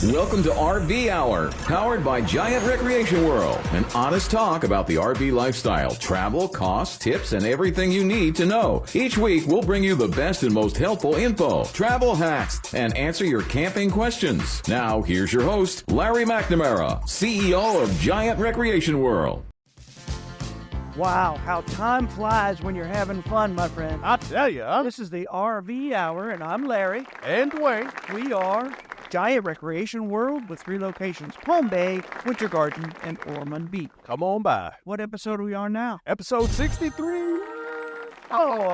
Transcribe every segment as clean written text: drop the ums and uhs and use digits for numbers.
Welcome to RV Hour, powered by Giant Recreation World. An honest talk about the RV lifestyle, travel, costs, tips, and everything you need to know. Each week, we'll bring you the best and most helpful info, travel hacks, and answer your camping questions. Now, here's your host, Larry McNamara, CEO of Giant Recreation World. Wow, how time flies when you're having fun, my friend. I tell you, huh? This is the RV Hour, and I'm Larry. And Dwayne. We are Giant Recreation World with 3 locations: Palm Bay, Winter Garden, and Ormond Beach. Come on by. What episode are we on now? Episode 63. Oh,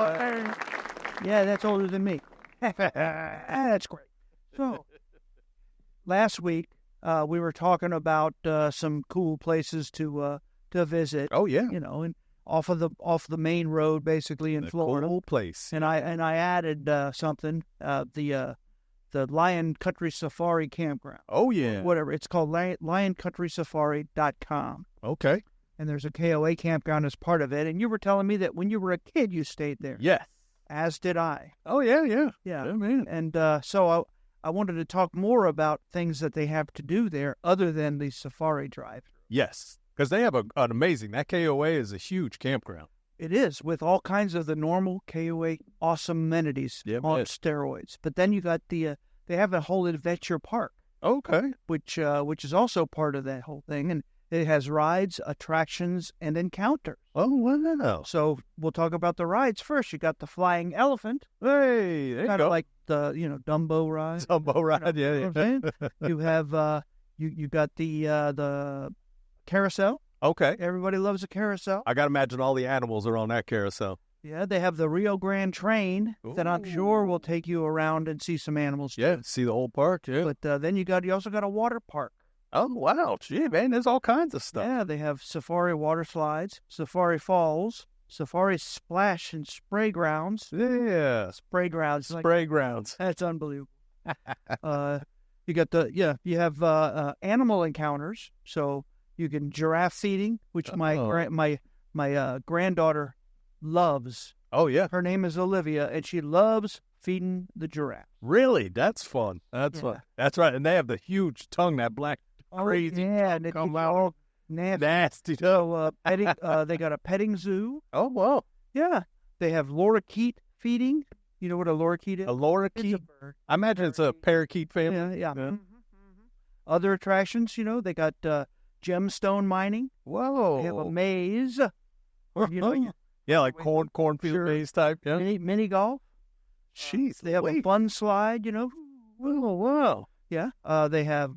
yeah, that's older than me. That's great. So, last week, we were talking about some cool places to visit. Oh, yeah. You know, and off the main road, basically in Florida. Cool place. And I added something, the Lion Country Safari Campground. Oh, yeah. Whatever. It's called LionCountrySafari.com. Okay. And there's a KOA campground as part of it. And you were telling me that when you were a kid, you stayed there. Yes. As did I. Oh, yeah. Yeah. Yeah, man. And so I wanted to talk more about things that they have to do there other than the safari drive. Yes. Because they have an amazing, that KOA is a huge campground. It is, with all kinds of the normal KOA awesome amenities on steroids. But then you got they have a whole adventure park. Okay. Which is also part of that whole thing. And it has rides, attractions, and encounters. Oh, wow. So we'll talk about the rides first. You got the flying elephant. Hey, there you kind go. of like the, Dumbo ride. Dumbo ride, You know what I'm saying? You have, you got the carousel. Okay. Everybody loves a carousel. I got to imagine all the animals are on that carousel. Yeah, they have the Rio Grande train that I'm sure will take you around and see some animals. Yeah, see the whole park, yeah. But then you also got a water park. Oh, wow. Gee, man, there's all kinds of stuff. Yeah, they have safari water slides, safari falls, safari splash and spray grounds. Yeah. Spray grounds. Spray grounds. That's unbelievable. You got you have animal encounters. So you can giraffe feeding, which my granddaughter loves. Oh, yeah. Her name is Olivia, and she loves feeding the giraffe. Really? That's fun. That's fun. That's right. And they have the huge tongue, that black crazy yeah, and come it's out. all nasty. Nasty. So they got a petting zoo. Oh, wow. Yeah. They have lorikeet feeding. You know what a lorikeet is? A lorikeet? It's a bird. I imagine it's a parakeet family. Yeah. Other attractions, they got gemstone mining. Whoa. They have a maze. Yeah, like cornfield maze type. Yeah. Mini golf. Jeez. They have a fun slide, Oh, wow. Yeah. They have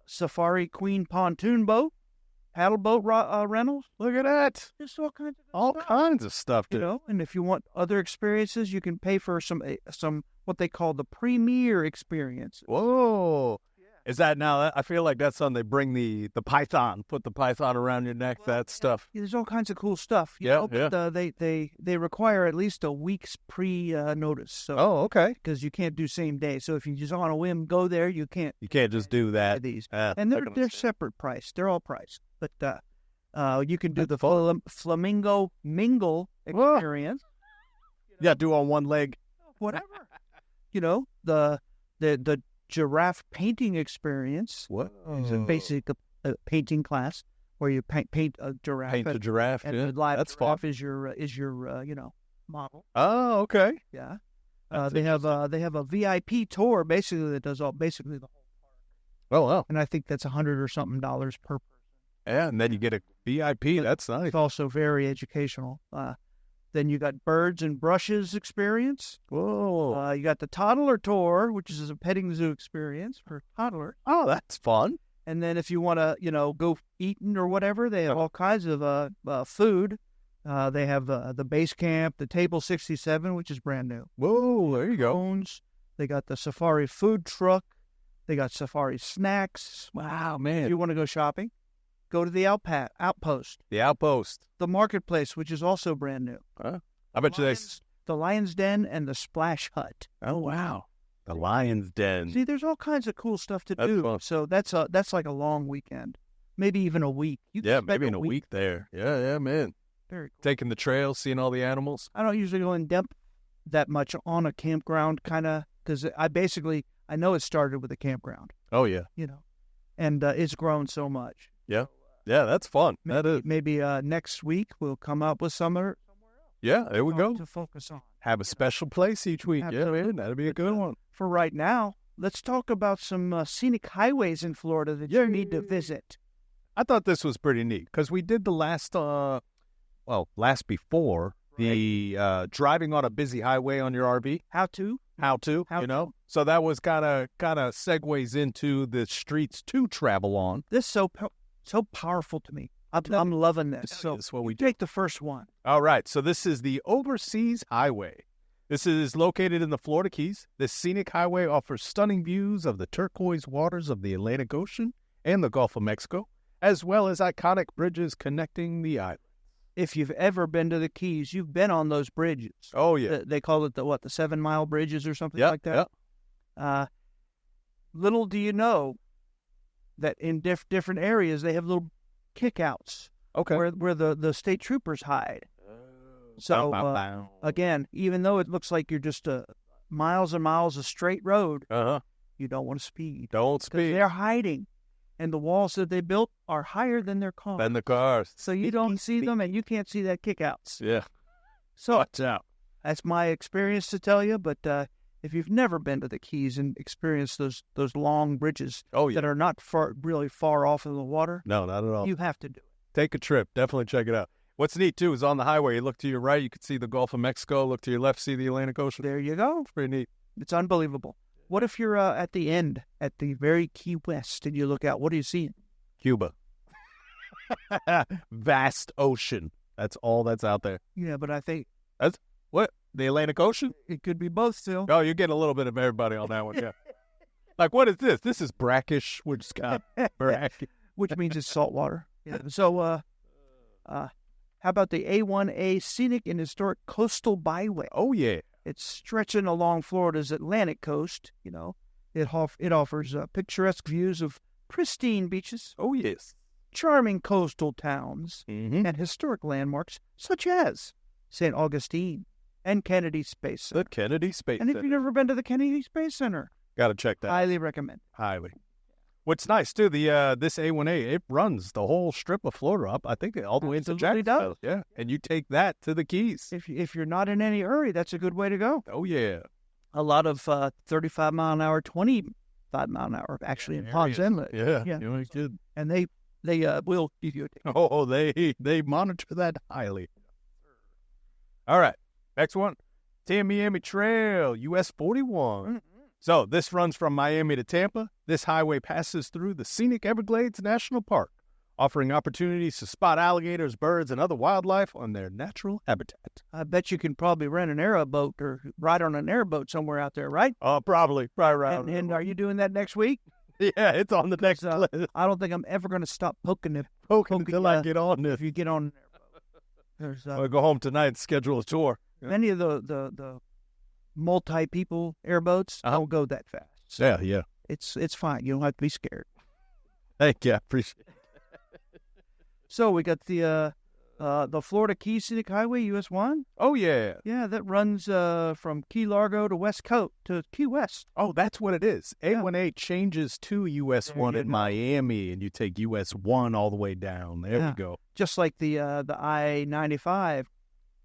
Safari Queen pontoon boat, paddle boat rentals. Look at that. Just all kinds of stuff. Kinds of stuff. And if you want other experiences, you can pay for some what they call the premier experience. Whoa. Is that now? I feel like that's something they bring the python, put the python around your neck, that stuff. Yeah, there's all kinds of cool stuff. Yeah. But, they require at least a week's pre-notice. So, okay. Because you can't do same day. So if you just on a whim go there, you can't. You can't just do that. These and they're separate priced. They're all priced. But you can do the flamingo mingle experience. Yeah, do on one leg. Whatever. The giraffe painting experience. What? It's a basic painting class where you paint a giraffe. Paint a giraffe, and yeah. the live That's giraffe fun. is your model. Oh, okay. Yeah. They have a VIP tour basically that does basically the whole park. Oh, wow. And I think that's $100 or something per person. Yeah, and then you get a VIP. That's nice. It's also very educational. Then you got birds and brushes experience. Whoa. You got the toddler tour, which is a petting zoo experience for toddlers. Oh, that's fun. And then if you want to, go eating or whatever, they have all kinds of food. They have the base camp, the Table 67, which is brand new. Whoa, there you go. They got the safari food truck. They got safari snacks. Wow, man. If you want to go shopping, go to the outpost. The outpost. The marketplace, which is also brand new. I bet you the Lion's Den and the Splash Hut. Oh, wow. The Lion's Den. See, there's all kinds of cool stuff to That's do. fun. So that's like a long weekend. Maybe even a week. Maybe in a week there. Yeah, man. Very cool. Taking the trail, seeing all the animals. I don't usually go in depth that much on a campground, kind of, because I I know it started with a campground, Oh, yeah. and it's grown so much. Yeah. Yeah, that's fun. That is. Maybe next week we'll come up with somewhere Yeah, there we go. to focus on. Have a special place each week. Absolutely. Yeah, man, that'd be a good one. For right now, let's talk about some scenic highways in Florida that you need to visit. I thought this was pretty neat because we did the last before the driving on a busy highway on your RV. How to? So that was kind of segues into the streets to travel on. This is so powerful to me. I'm loving this. So That's what we take the first one. All right, so this is the Overseas Highway. This is located in the Florida Keys. This scenic highway offers stunning views of the turquoise waters of the Atlantic Ocean and the Gulf of Mexico, as well as iconic bridges connecting the islands. If you've ever been to the Keys, you've been on those bridges. Oh, yeah. They call it the 7 Mile bridges or something like that. Yeah. Little do you know that in different areas they have little kickouts. Okay. Where the state troopers hide. So again, even though it looks like you're just miles and miles of straight road, you don't want to speed. Don't 'Cause speed. they're hiding, and the walls that they built are higher than their cars. Than the cars. So you don't see them, and you can't see that kickouts. Yeah. So Watch out. that's my experience to tell you. But if you've never been to the Keys and experienced those long bridges that are not really far off of the water, No, not at all. you have to do it. Take a trip. Definitely check it out. What's neat, too, is on the highway, you look to your right, you can see the Gulf of Mexico. Look to your left, see the Atlantic Ocean. There you go. It's pretty neat. It's unbelievable. What if you're at the end, at the very Key West, and you look out? What are you seeing? Cuba. Vast ocean. That's all that's out there. Yeah, but I think That's what? The Atlantic Ocean? it could be both still. Oh, you're getting a little bit of everybody on that one, yeah. Like, what is this? This is brackish. We're just got brackish. Which means it's salt water. Yeah. So, how about the A1A Scenic and Historic Coastal Byway? Oh, yeah. It's stretching along Florida's Atlantic coast. It offers picturesque views of pristine beaches, Oh, yes. charming coastal towns, Mm-hmm. and historic landmarks such as St. Augustine and Kennedy Space Center. The Kennedy Space And if Center. you've never been to the Kennedy Space Center, Got to check that. highly recommend. Highly. What's nice, too, this A1A, it runs the whole strip of Florida up, I think, all the way into Absolutely Jacksonville. does. Yeah, and you take that to the Keys. If you're not in any hurry, that's a good way to go. Oh, yeah. A lot of 35 mile an hour, 25 mile an hour, actually in Ponds Inlet. Yeah, Yeah. you ain't kidding. And they will give you a ticket. Oh, they monitor that highly. All right, next one. Tamiami Trail, US 41. Mm-hmm. So this runs from Miami to Tampa. This highway passes through the scenic Everglades National Park, offering opportunities to spot alligators, birds, and other wildlife on their natural habitat. I bet you can probably rent an airboat or ride on an airboat somewhere out there, right? Probably right. And are you doing that next week? Yeah, it's on the next list. I don't think I'm ever going to stop poking it. Poking until I get on this. If you get on an airboat. There's I'll go home tonight and schedule a tour. many of the multi-people airboats don't go that fast. So Yeah. it's fine. You don't have to be scared. Thank you. I appreciate it. So we got the Florida Keys Scenic Highway, US 1. Oh, yeah. Yeah, that runs from Key Largo to West Coast to Key West. Oh, that's what it is. Yeah. A1A changes to US 1 you at go. Miami, and you take US 1 all the way down. There Yeah. we go. Just like the I-95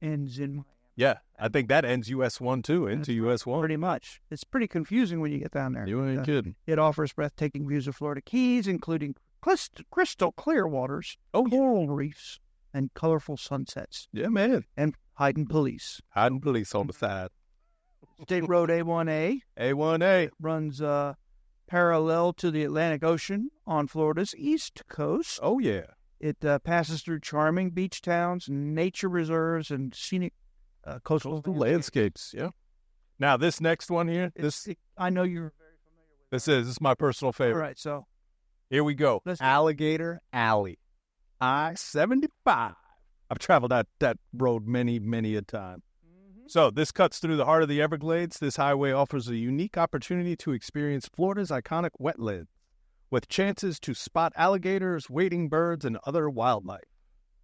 ends in Miami. Yeah, I think that ends US 1 too, into US 1. Pretty much. It's pretty confusing when you get down there. You ain't kidding. It offers breathtaking views of Florida Keys, including crystal clear waters, Oh, yeah. coral reefs, and colorful sunsets, Yeah, man. and hiding police. Hiding police on the side. State Road A1A A1A. runs parallel to the Atlantic Ocean on Florida's east coast. Oh, yeah. It passes through charming beach towns, nature reserves, and scenic coastal Landscapes. Yeah. Now, this next one here, I know you're very familiar with this is my personal All favorite. right, so Here we go. Let's- Alligator Alley. I-75. I've traveled that road many, many a time. So this cuts through the heart of the Everglades. This highway offers a unique opportunity to experience Florida's iconic wetlands, with chances to spot alligators, wading birds, and other wildlife.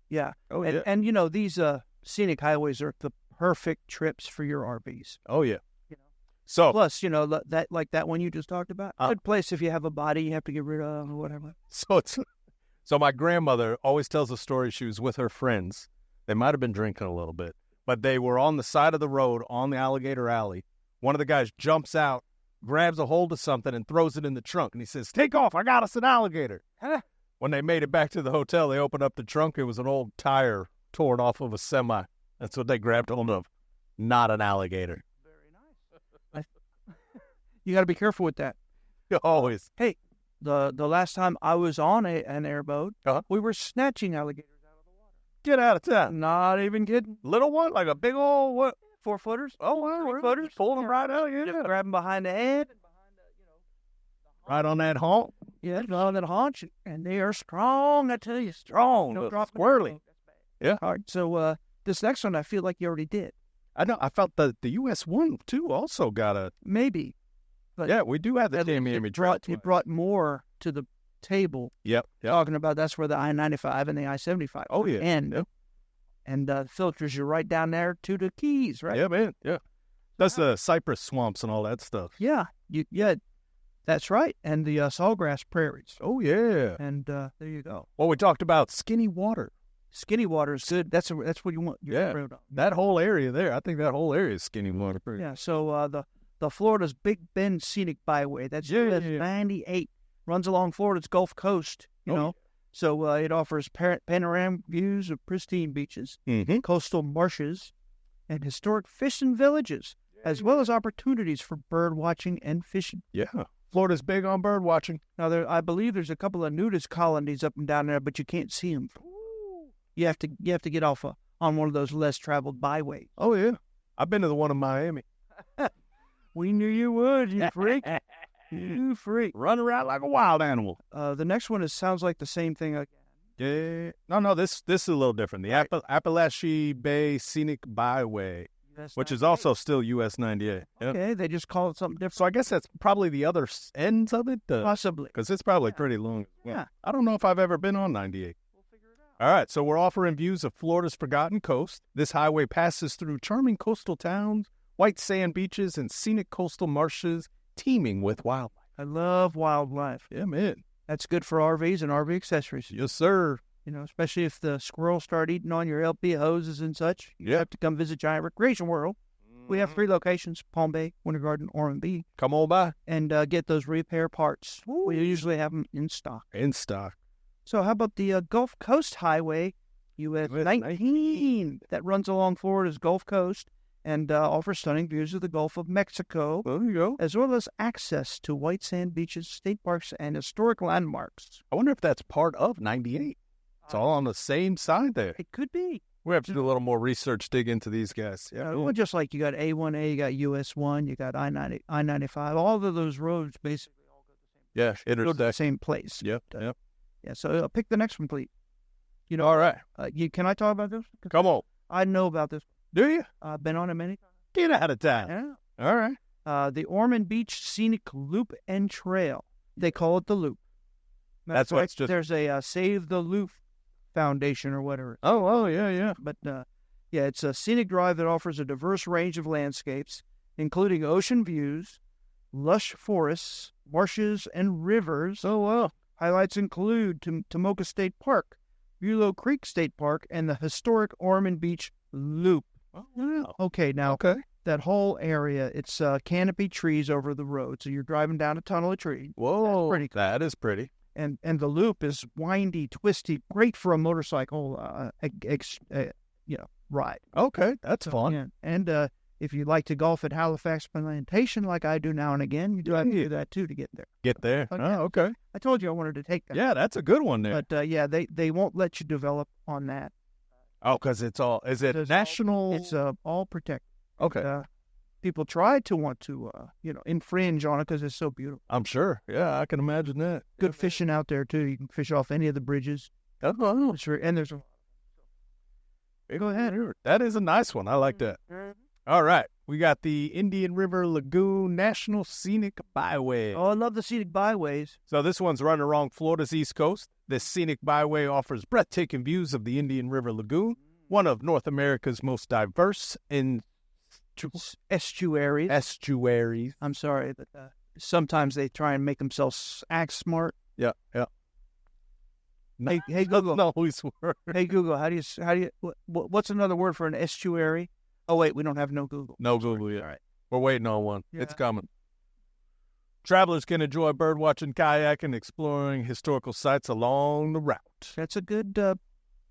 yeah. Oh, And you know, these scenic highways are the perfect trips for your RVs. Oh, yeah. You know, So, Plus, that like that one you just talked about. Good place if you have a body you have to get rid of or whatever. So my grandmother always tells a story. She was with her friends. They might have been drinking a little bit, but they were on the side of the road on the Alligator Alley. One of the guys jumps out, grabs a hold of something, and throws it in the trunk. And he says, "Take off! I got us an alligator." When they made it back to the hotel, they opened up the trunk. It was an old tire torn off of a semi. That's what they grabbed hold of. Not an alligator. Very nice. You got to be careful with that. Always. Hey, the last time I was on an airboat, we were snatching alligators out of the water. Get out of town. Not even kidding. Little one? Like a big old what? 4-footers. Oh, wow. 3-footers. Pulling them right out. Yeah. Just grab them behind the head. And behind the, Right on that haunch. Yeah, on that haunch. And they are strong, I tell you. Strong. No dropping. Squirrely. Yeah. All right. So this next one, I feel like you already did. I know. I felt the US one, too, also got a... Maybe. But yeah, we do have the Tamiami trout. It brought more to the table. Yep. Talking about that's where the I-95 and the I-75 end. Yep. And filters you right down there to the Keys, right? Yeah, man. Yeah. That's the cypress swamps and all that stuff. Yeah. That's right. And the sawgrass prairies. Oh, yeah. And there you go. Well, we talked about skinny water. Skinny water is good. That's what you want. That whole area there. I think that whole area is skinny water. Yeah. So the Florida's Big Bend Scenic Byway. That's US 98. Runs along Florida's Gulf Coast. You know. So it offers panoramic views of pristine beaches, coastal marshes, and historic fishing villages, as well as opportunities for bird watching and fishing. Yeah. Florida's big on bird watching. Now, I believe there's a couple of nudist colonies up and down there, but you can't see them. You have to get off on one of those less traveled byways. Oh, yeah. I've been to the one in Miami. We knew you would, you freak. You freak. Run around like a wild animal. The next one sounds like the same thing again. Yeah. No, this is a little different. The Appalachia Bay Scenic Byway, which is also still US 98. Okay, Yep. they just call it something different. So I guess that's probably the other ends of it. Possibly. Because it's probably pretty long. Yeah. I don't know if I've ever been on 98. We'll figure it out. All right, so we're offering views of Florida's forgotten coast. This highway passes through charming coastal towns, white sand beaches, and scenic coastal marshes teeming with wildlife. I love wildlife. Yeah, man. That's good for RVs and RV accessories. Yes, sir. Especially if the squirrels start eating on your LP hoses and such. You have to come visit Giant Recreation World. We have 3 locations, Palm Bay, Winter Garden, R&B. Come on by. And get those repair parts. Ooh. We usually have them in stock. So how about the Gulf Coast Highway, US 19, that runs along Florida's Gulf Coast and offers stunning views of the Gulf of Mexico. There you go. As well as access to white sand beaches, state parks, and historic landmarks. I wonder if that's part of 98. It's all on the same side there. It could be. We have to do a little more research, dig into these guys. Yeah. Well, just like you got A1A, you got US 1, you got I-95. All of those roads basically all go Yeah, to the same place. Yep. Yeah, so pick the next one, please. All right. Can I talk about this? Come on. I know about this. Do you? I've been on it many times. Get out of town. Yeah. All right. The Ormond Beach Scenic Loop and Trail. They call it the Loop. That's what it's just. There's a Save the Loop Foundation or whatever. Oh, yeah. But, it's a scenic drive that offers a diverse range of landscapes, including ocean views, lush forests, marshes, and rivers. Oh, wow. Highlights include Tomoka State Park, Bulow Creek State Park, and the historic Ormond Beach Loop. Oh, wow. Okay, now, that whole area, it's canopy trees over the road. So you're driving down a tunnel of trees. Whoa. That's pretty cool. That is pretty. And the loop is windy, twisty, great for a motorcycle, ride. Okay, that's fun. Yeah. And if you like to golf at Halifax Plantation, like I do now and again, you do have to do that too to get there. Get there. Okay. Oh, okay. I told you I wanted to take that. Yeah, that's a good one there. But they won't let you develop on that. Oh, because it's all. Is it national? It's all protected. Okay. People try to want to, infringe on it because it's so beautiful. I'm sure. Yeah, I can imagine that. Good fishing out there, too. You can fish off any of the bridges. Oh. Sure. And there's Go ahead. That is a nice one. I like that. All right. We got the Indian River Lagoon National Scenic Byway. Oh, I love the scenic byways. So this one's running along Florida's East Coast. This scenic byway offers breathtaking views of the Indian River Lagoon, one of North America's most diverse and estuaries. Estuaries. I'm sorry, but sometimes they try and make themselves act smart. Yeah. Hey Google. No, we swear. Hey Google, what's another word for an estuary? Oh wait, we don't have no Google. No Google yet. All right. We're waiting on one. Yeah. It's coming. Travelers can enjoy birdwatching, kayaking, exploring historical sites along the route. That's a good,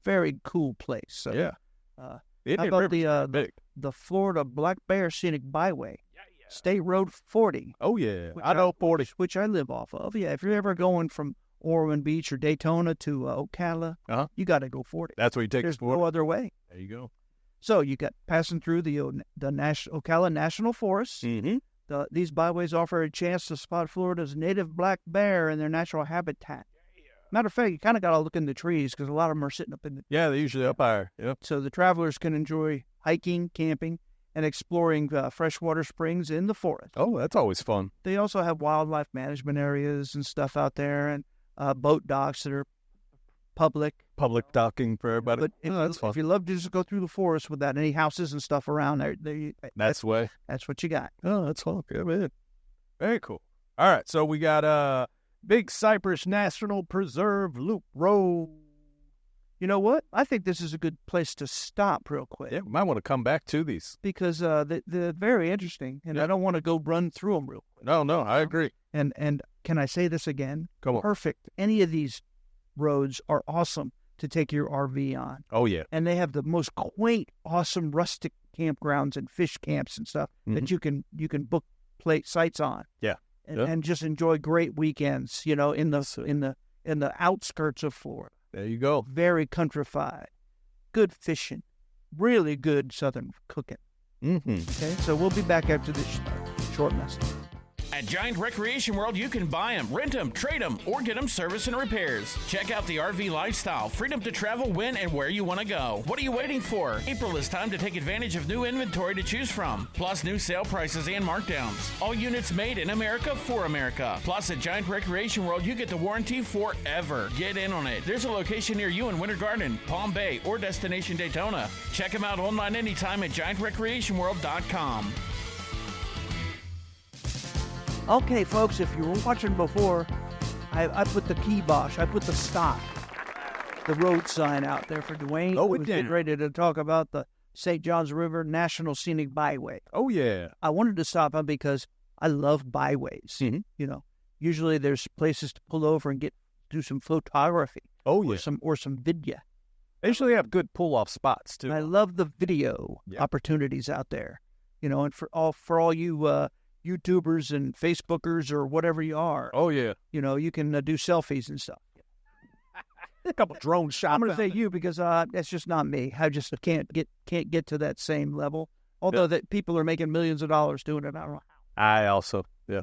very cool place. So, Yeah. How Indian about River's big. the Florida Black Bear Scenic Byway, State Road 40. Oh, yeah. Which I know 40. Which I live off of. Yeah, if you're ever going from Ormond Beach or Daytona to Ocala, you got to go 40. That's where you take There's the sport. no other way. There you go. So you got passing through the Ocala National Forest. Mm-hmm. These byways offer a chance to spot Florida's native black bear in their natural habitat. Matter of fact, you kind of got to look in the trees because a lot of them are sitting up in the... Yeah, they're usually up higher. Yep. So the travelers can enjoy hiking, camping, and exploring freshwater springs in the forest. Oh, that's always fun. They also have wildlife management areas and stuff out there, and boat docks that are public. Public docking for everybody. But that's fun. if you love to just go through the forest without any houses and stuff around there, That's the way. that's what you got. Oh, that's fun. Yeah, man. Very cool. All right, so we got Big Cypress National Preserve Loop Road. You know what? I think this is a good place to stop real quick. Yeah, we might want to come back to these. Because they're very interesting, and I don't want to go run through them real quick. No, I agree. And can I say this again? Come on. Perfect. Any of these roads are awesome to take your RV on. Oh, yeah. And they have the most quaint, awesome rustic campgrounds and fish camps and stuff that you can book sites on. Yeah. And just enjoy great weekends, in the outskirts of Florida. There you go. Very countrified. Good fishing. Really good southern cooking. Mm-hmm. Okay, so we'll be back after this short message. At Giant Recreation World, you can buy them, rent them, trade them, or get them service and repairs. Check out the RV lifestyle, freedom to travel when and where you want to go. What are you waiting for? April is time to take advantage of new inventory to choose from, plus new sale prices and markdowns. All units made in America for America. Plus, at Giant Recreation World, you get the warranty forever. Get in on it. There's a location near you in Winter Garden, Palm Bay, or Destination Daytona. Check them out online anytime at GiantRecreationWorld.com. Okay, folks, if you were watching before, I put the kibosh, I put the stop, the road sign out there for Dwayne. Oh, we was did. getting ready to talk about the St. Johns River National Scenic Byway. Oh, yeah. I wanted to stop on because I love byways. Mm-hmm. Usually there's places to pull over and do some photography. Oh, yeah. Or some video. They usually have good pull-off spots, too. And I love the video opportunities out there. And for all you YouTubers and Facebookers or whatever you are. Oh, yeah. You can do selfies and stuff. A couple drone shots. I'm going to say you because that's just not me. I just can't get to that same level. Although that people are making millions of dollars doing it. I don't know. I also, yeah.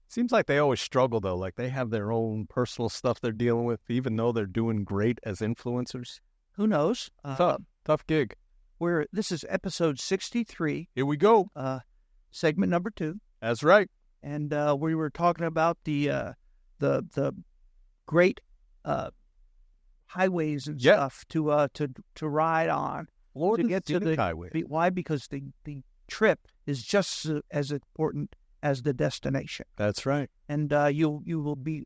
Seems like they always struggle, though. Like they have their own personal stuff they're dealing with, even though they're doing great as influencers. Who knows? Tough gig. This is episode 63. Here we go. Segment number 2. That's right. And we were talking about the great highways and stuff to ride on. Florida to get to the highway. Why? Because the trip is just as important as the destination. That's right. And you will be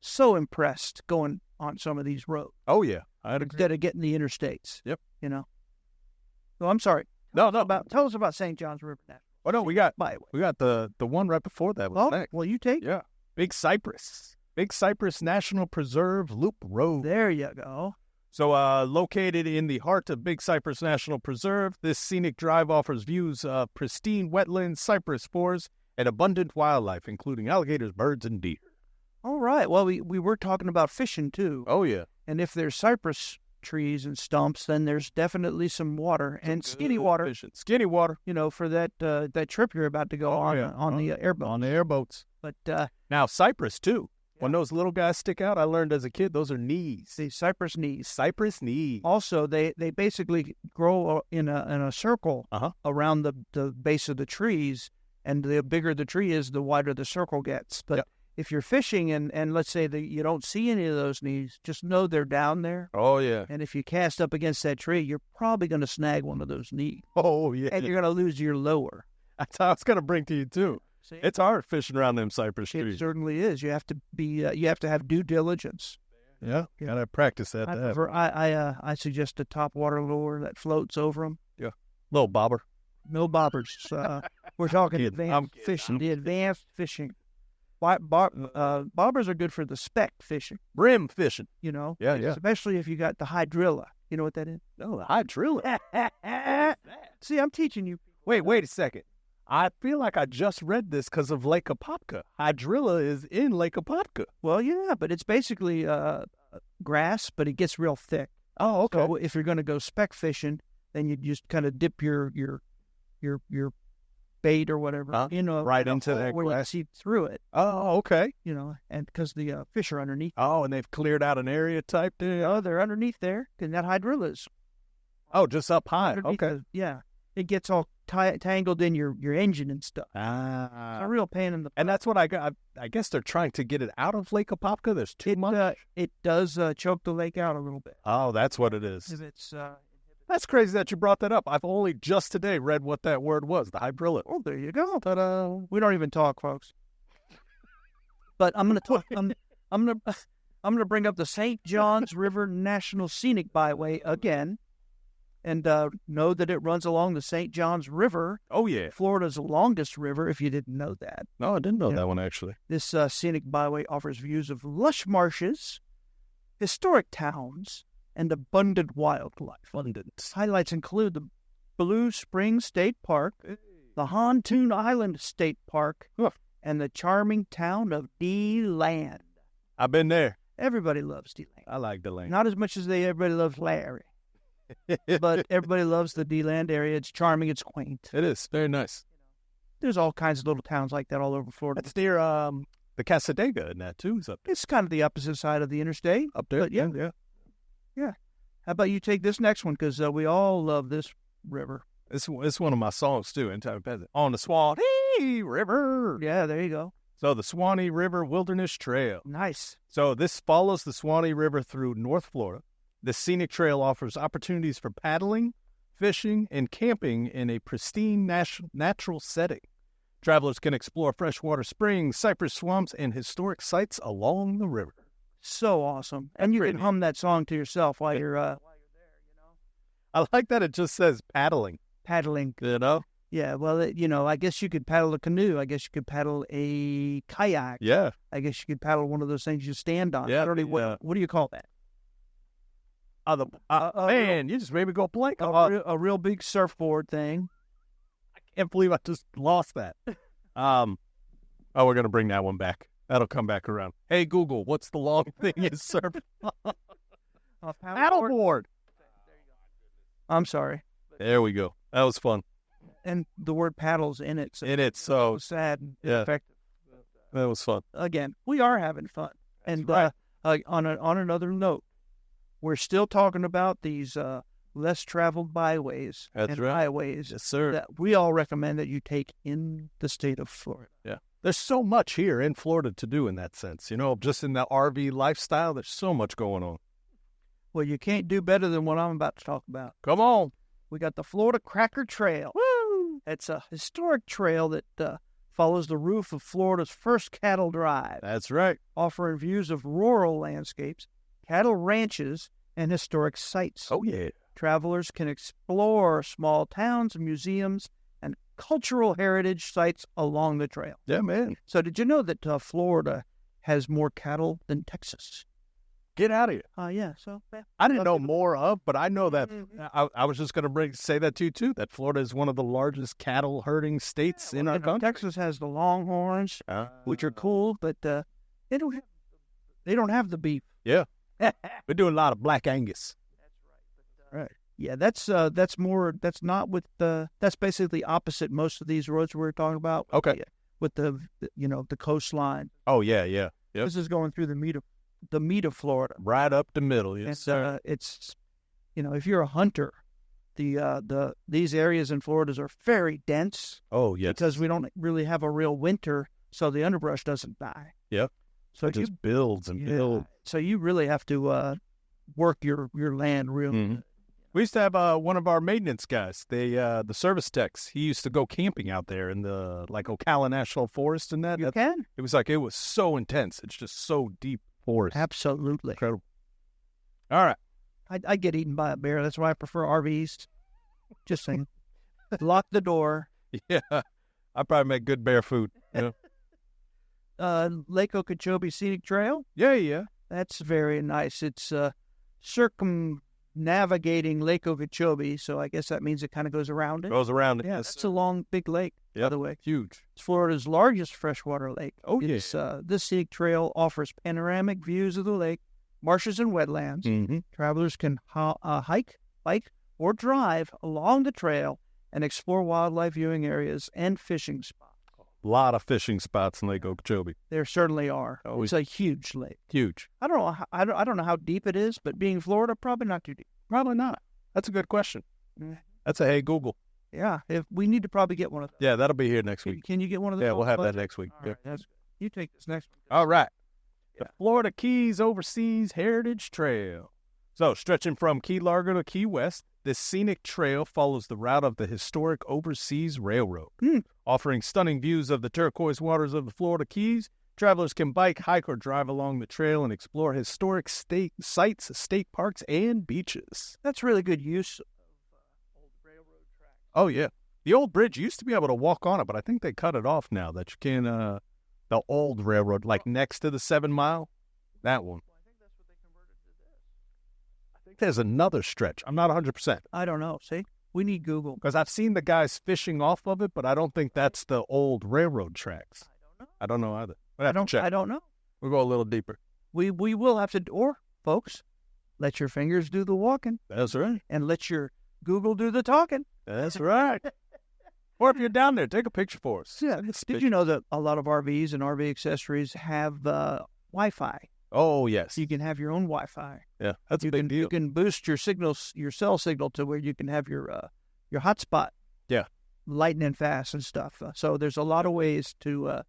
so impressed going on some of these roads. Oh, yeah. I'd agree. Instead of getting the interstates. Yep. So I'm sorry. No. Tell us about St. Johns River National. Oh, no, we got Byway. the one right before that. Well, you take. Yeah. Big Cypress National Preserve Loop Road. There you go. So, located in the heart of Big Cypress National Preserve, this scenic drive offers views of pristine wetlands, cypress forests, and abundant wildlife, including alligators, birds, and deer. All right. Well, we were talking about fishing, too. Oh, yeah. And if there's cypress trees and stumps, then there's definitely some water and skinny water. Fishing. Skinny water. For that trip you're about to go on the airboat. On the airboats. But now, cypress, too. When those little guys stick out, I learned as a kid, those are knees. The cypress knees. Cypress knees. Also, they basically grow in a circle around the base of the trees, and the bigger the tree is, the wider the circle gets. But if you're fishing and let's say that you don't see any of those knees, just know they're down there. Oh, yeah. And if you cast up against that tree, you're probably going to snag one of those knees. Oh, yeah. And you're going to lose your lure. That's how I was going to bring to you, too. See? It's hard fishing around them cypress It trees. certainly is. You have to be. You have to have due diligence. Yeah, got to practice that. I suggest a topwater lure that floats over them. Yeah. Little bobber. No bobbers. We're talking advanced fishing. The advanced fishing. Bobbers are good for the speck fishing. Brim fishing. You know. Yeah. Especially if you got the hydrilla. You know what that is? Oh, the hydrilla. See, I'm teaching you. Wait a second. I feel like I just read this because of Lake Apopka. Hydrilla is in Lake Apopka. Well, yeah, but it's basically grass, but it gets real thick. Oh, okay. So if you're going to go speck fishing, then you just kind of dip your bait or whatever, right into that where you grass. see through it. Oh, okay. And because the fish are underneath. Oh, and they've cleared out an area type there. Oh, they're underneath there, and that hydrilla is. Oh, just up high. Underneath Okay. It gets all tangled in your engine and stuff. It's Ah. a real pain in the. And that's what I got. I guess they're trying to get it out of Lake Apopka. There's too much. It does choke the lake out a little bit. Oh, that's what it is. If it's. That's crazy that you brought that up. I've only just today read what that word was, the hydrilla. Oh, there you go. Ta-da. We don't even talk, folks. But I'm going to talk. I'm going to bring up the St. Johns River National Scenic Byway again, and know that it runs along the St. Johns River. Oh, yeah. Florida's longest river, if you didn't know that. No, I didn't know that one, actually. This scenic byway offers views of lush marshes, historic towns, and abundant wildlife. Highlights include the Blue Springs State Park, the Pontoon Island State Park, and the charming town of D-Land. I've been there. Everybody loves D-Land. I like the land. Not as much as everybody loves Larry. But everybody loves the D-Land area. It's charming. It's quaint. It is. Very nice. There's all kinds of little towns like that all over Florida. That's near the Casadega and that, too. Is up there. It's kind of the opposite side of the interstate. Up there? But yeah. How about you take this next one? Because we all love this river. It's one of my songs, too. On the Swanee River. Yeah, there you go. So the Swanee River Wilderness Trail. Nice. So this follows the Swanee River through North Florida. The scenic trail offers opportunities for paddling, fishing, and camping in a pristine natural setting. Travelers can explore freshwater springs, cypress swamps, and historic sites along the river. So awesome. And you can hum that song to yourself while you're there, I like that it just says paddling. Paddling. You know? Yeah, well, I guess you could paddle a canoe. I guess you could paddle a kayak. Yeah. I guess you could paddle one of those things you stand on. Yeah. What do you call that? Man, you just made me go blank. A real big surfboard thing. I can't believe I just lost that. We're going to bring that one back. That'll come back around. Hey, Google, what's the long thing you surf? Paddleboard. I'm sorry. There we go. That was fun. And the word paddle's in it. So sad and yeah. effective. That was fun. Again, we are having fun. That's and right. On another note, we're still talking about these less traveled byways and highways Yes, sir. that we all recommend that you take in the state of Florida. Yeah. There's so much here in Florida to do in that sense. Just in the RV lifestyle, there's so much going on. Well, you can't do better than what I'm about to talk about. Come on. We got the Florida Cracker Trail. Woo! It's a historic trail that follows the roof of Florida's first cattle drive. That's right. Offering views of rural landscapes, cattle ranches, and historic sites. Oh, yeah. Travelers can explore small towns, museums, and cultural heritage sites along the trail. Yeah, man. So did you know that Florida has more cattle than Texas? Get out of here. Yeah. So I didn't know more of, but I know that. I was just going to say that to you, too, that Florida is one of the largest cattle herding states in our country. Texas has the Longhorns, which are cool, but they don't have the beef. Yeah. We're doing a lot of Black Angus. That's right. Right. Yeah, that's not with that's basically opposite most of these roads we're talking about. Okay. With the coastline. Oh, yeah. Yep. This is going through the meat of Florida. Right up the middle, yes. And, it's if you're a hunter, these areas in Florida are very dense. Oh, yes. Because we don't really have a real winter, so the underbrush doesn't die. Yep. So It just builds and builds. So you really have to work your land real good. We used to have one of our maintenance guys, the service techs. He used to go camping out there in the Ocala National Forest and that. You can? It was so intense. It's just so deep forest. Absolutely. Incredible. All right. I get eaten by a bear. That's why I prefer RVs. Just saying. Lock the door. Yeah. I probably make good bear food. You know? Lake Okeechobee Scenic Trail. Yeah. That's very nice. It's circumnavigating Lake Okeechobee, so I guess that means it kind of goes around it. Goes around it. Yeah, it's a long, big lake, by the way. Huge. It's Florida's largest freshwater lake. Oh, This scenic trail offers panoramic views of the lake, marshes, and wetlands. Mm-hmm. Travelers can hike, bike, or drive along the trail and explore wildlife viewing areas and fishing spots. A lot of fishing spots in Lake Okeechobee. There certainly are. Oh, it's a huge lake. Huge. I don't know. I don't know how deep it is, but being Florida, probably not too deep. Probably not. That's a good question. That's a hey Google. Yeah, if we need to probably get one of those. Yeah, that'll be here next week. Can you get one of those? Yeah, we'll have that budget? next week. All right, that's good. You take this next one. All right. The Florida Keys Overseas Heritage Trail. So, stretching from Key Largo to Key West, this scenic trail follows the route of the historic Overseas Railroad. Offering stunning views of the turquoise waters of the Florida Keys, travelers can bike, hike, or drive along the trail and explore historic sites, state parks, and beaches. That's really good use of old railroad tracks. Oh, yeah. The old bridge used to be able to walk on it, but I think they cut it off now that you can, the old railroad, like next to the 7 Mile, that one. Well, I think that's what they converted to this. I think there's another stretch. I'm not 100%. I don't know. See? We need Google. Because I've seen the guys fishing off of it, but I don't think that's the old railroad tracks. I don't know either. We'll have to check. I don't know. We'll go a little deeper. We will have to, or folks, let your fingers do the walking. That's right. And let your Google do the talking. That's right. Or if you're down there, take a picture for us. Yeah. Did you know that a lot of RVs and RV accessories have Wi-Fi? Oh, yes. You can have your own Wi-Fi. Yeah, that's a big deal. You can boost your cell signal to where you can have your hotspot. Yeah. Lightning fast and stuff. So there's a lot of ways to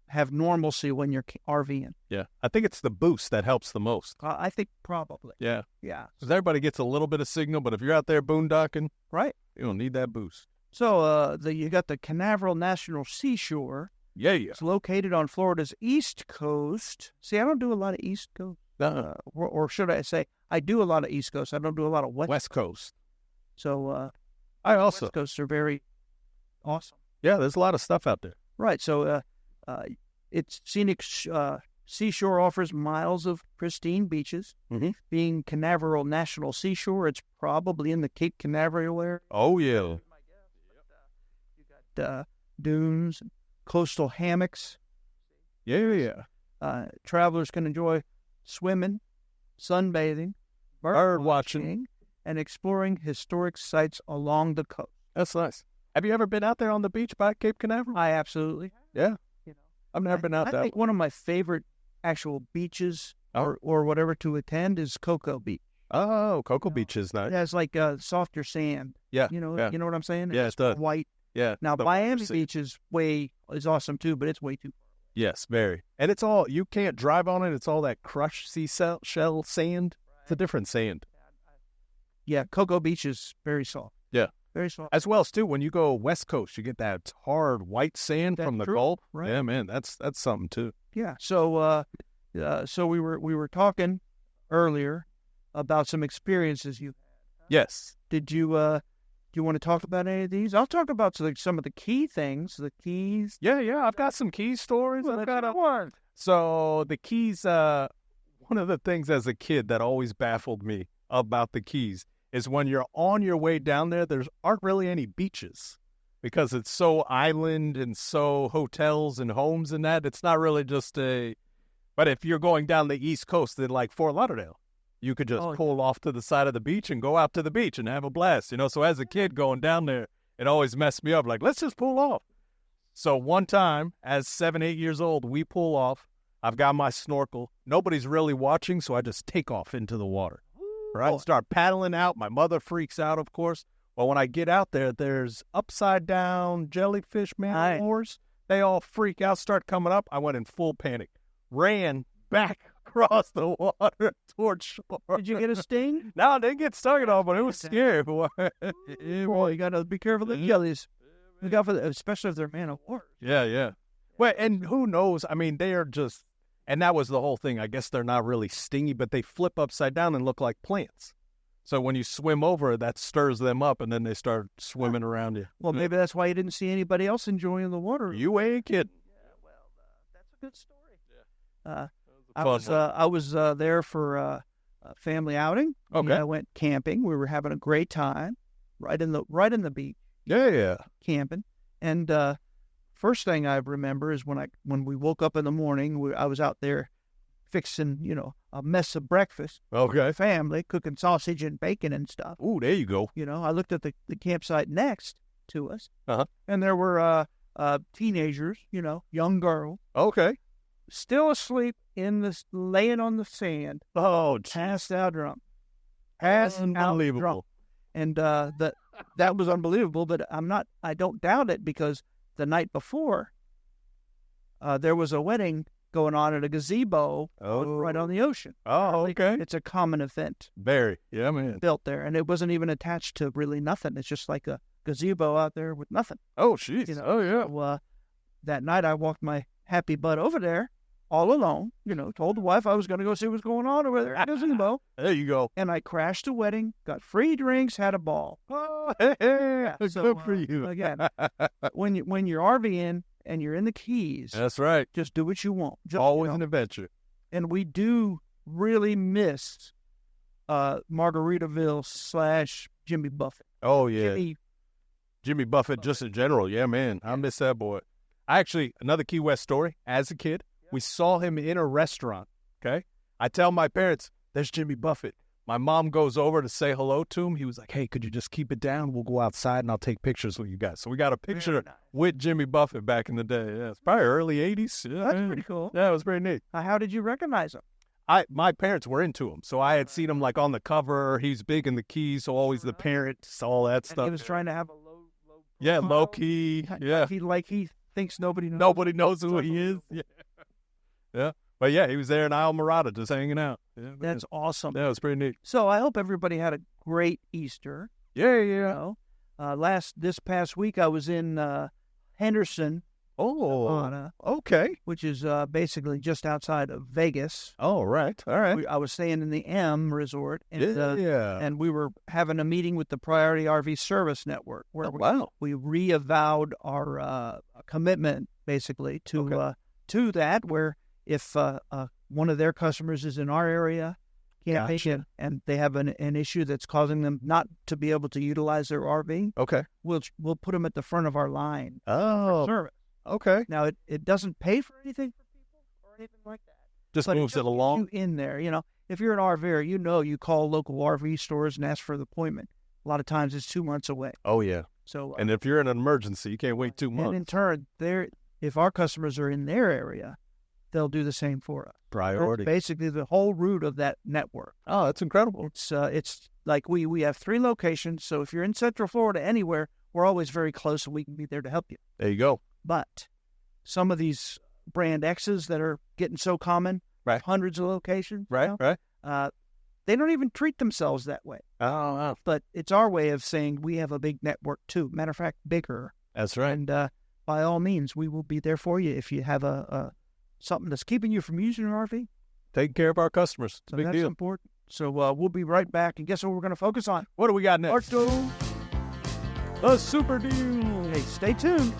have normalcy when you're RVing. Yeah. I think it's the boost that helps the most. I think probably. Yeah. Yeah. Because everybody gets a little bit of signal, but if you're out there boondocking, right, you don't need that boost. So you got the Canaveral National Seashore. Yeah. It's located on Florida's East Coast. See, I don't do a lot of East Coast. Or should I say, I do a lot of East Coast. I don't do a lot of West Coast. So I also West Coast are very awesome. Yeah, there's a lot of stuff out there. Right. So its scenic seashore offers miles of pristine beaches. Mm-hmm. Being Canaveral National Seashore, it's probably in the Cape Canaveral area. Oh, yeah. You got dunes, coastal hammocks. Yeah. Travelers can enjoy swimming, sunbathing, bird watching, and exploring historic sites along the coast. That's nice. Have you ever been out there on the beach by Cape Canaveral? I absolutely have. Yeah. I've never been out there. I think one of my favorite actual beaches or whatever to attend is Cocoa Beach. Oh, Cocoa Beach is nice. It has like softer sand. Yeah. You know what I'm saying? Yeah, it's it does. White. Yeah. Now, Miami Beach is awesome too, but it's way too far. Yes, very. And it's all, you can't drive on it. It's all that crushed seashell sand. Right. It's a different sand. Yeah, Cocoa Beach is very soft. Yeah. Very soft. As well as, too, when you go West Coast, you get that hard white sand from the Gulf. Right. Yeah, man, that's something, too. Yeah. So we were talking earlier about some experiences you had. Yes. Did you do you want to talk about any of these? I'll talk about some of the key things, the keys. Yeah, I've got some key stories. I've got one. So the keys, one of the things as a kid that always baffled me about the keys is when you're on your way down there aren't really any beaches because it's so island and so hotels and homes and that. It's not really just but if you're going down the East Coast in like Fort Lauderdale, you could just pull off to the side of the beach and go out to the beach and have a blast, So as a kid going down there, it always messed me up. Like, let's just pull off. So one time, as 7, 8 years old, we pull off. I've got my snorkel. Nobody's really watching, so I just take off into the water. Right? Start paddling out. My mother freaks out, of course. Well, when I get out there, there's upside-down jellyfish man-o-wars They all freak out, start coming up. I went in full panic. Ran back across the water towards shore. Did you get a sting? No, they get stung at all, but it was scary, boy. Boy, you got to be careful of the jellies. Look out for especially if they're man of war. Yeah. Well, and who knows? I mean, they are just, and that was the whole thing. I guess they're not really stingy, but they flip upside down and look like plants. So when you swim over, that stirs them up, and then they start swimming around you. Well, maybe that's why you didn't see anybody else enjoying the water. You ain't kidding. Yeah, well, that's a good story. Yeah. I was there for a family outing. Okay. I went camping. We were having a great time, right in the beach. Yeah. Camping, and first thing I remember is when we woke up in the morning. I was out there fixing a mess of breakfast. Okay. Family cooking sausage and bacon and stuff. Ooh, there you go. I looked at the campsite next to us, and there were teenagers, young girls, okay, still asleep laying on the sand. Oh, passed out drunk. Unbelievable. And that was unbelievable, but I don't doubt it, because the night before, there was a wedding going on at a gazebo right on the ocean. Oh, okay. It's a common event. Very. Yeah, man. Built there, and it wasn't even attached to really nothing. It's just like a gazebo out there with nothing. Oh, jeez. Oh, yeah. So, that night I walked my happy butt over there all alone, told the wife I was going to go see what's going on over there at the gazebo. There you go. And I crashed the wedding, got free drinks, had a ball. Oh, hey, so, good for you. Again, when you're RVing and you're in the Keys, that's right. Just do what you want. Always an adventure. And we do really miss Margaritaville / Jimmy Buffett. Oh, yeah. Jimmy Buffett, just in general. Yeah, man. I miss that boy. Actually, another Key West story. As a kid, we saw him in a restaurant, okay? I tell my parents, there's Jimmy Buffett. My mom goes over to say hello to him. He was like, hey, could you just keep it down? We'll go outside, and I'll take pictures with you guys. So we got a picture with Jimmy Buffett back in the day. Yeah, it's probably early 80s. Yeah, that's pretty cool. Yeah, it was pretty neat. How did you recognize him? My parents were into him, so I had seen him like on the cover. He's big in the Keys, so always the parents, all that stuff. He was trying to have a low yeah, low key. Yeah, he thinks nobody knows who he is. Yeah. But yeah, he was there in Isle Morada just hanging out. Yeah, that's awesome. Yeah, it was pretty neat. So I hope everybody had a great Easter. Yeah. This past week I was in Henderson. Oh, okay. Which is basically just outside of Vegas. Oh, right. All right. I was staying in the M Resort. And, and we were having a meeting with the Priority RV Service Network where we reavowed our commitment, basically, to that, where if one of their customers is in our area camping and they have an issue that's causing them not to be able to utilize their RV, we'll put them at the front of our line for service. Okay. Now, it doesn't pay for anything for people or anything like that. Just moves it along. You in there, if you're an RVer, you call local RV stores and ask for the appointment. A lot of times it's 2 months away. Oh, yeah. So, and if you're in an emergency, you can't wait 2 months. And in turn, if our customers are in their area, they'll do the same for us. Priority. That's basically the whole route of that network. Oh, that's incredible. It's like we have 3 locations. So if you're in Central Florida anywhere, we're always very close and we can be there to help you. There you go. But some of these brand X's that are getting so common, hundreds of locations, right, they don't even treat themselves that way. Oh, but it's our way of saying we have a big network too. Matter of fact, bigger. That's right. And by all means, we will be there for you if you have something that's keeping you from using an RV. Taking care of our customers. It's a big deal. That's important. So we'll be right back. And guess what we're going to focus on? What do we got next? Bartow, a super deal. Hey, stay tuned.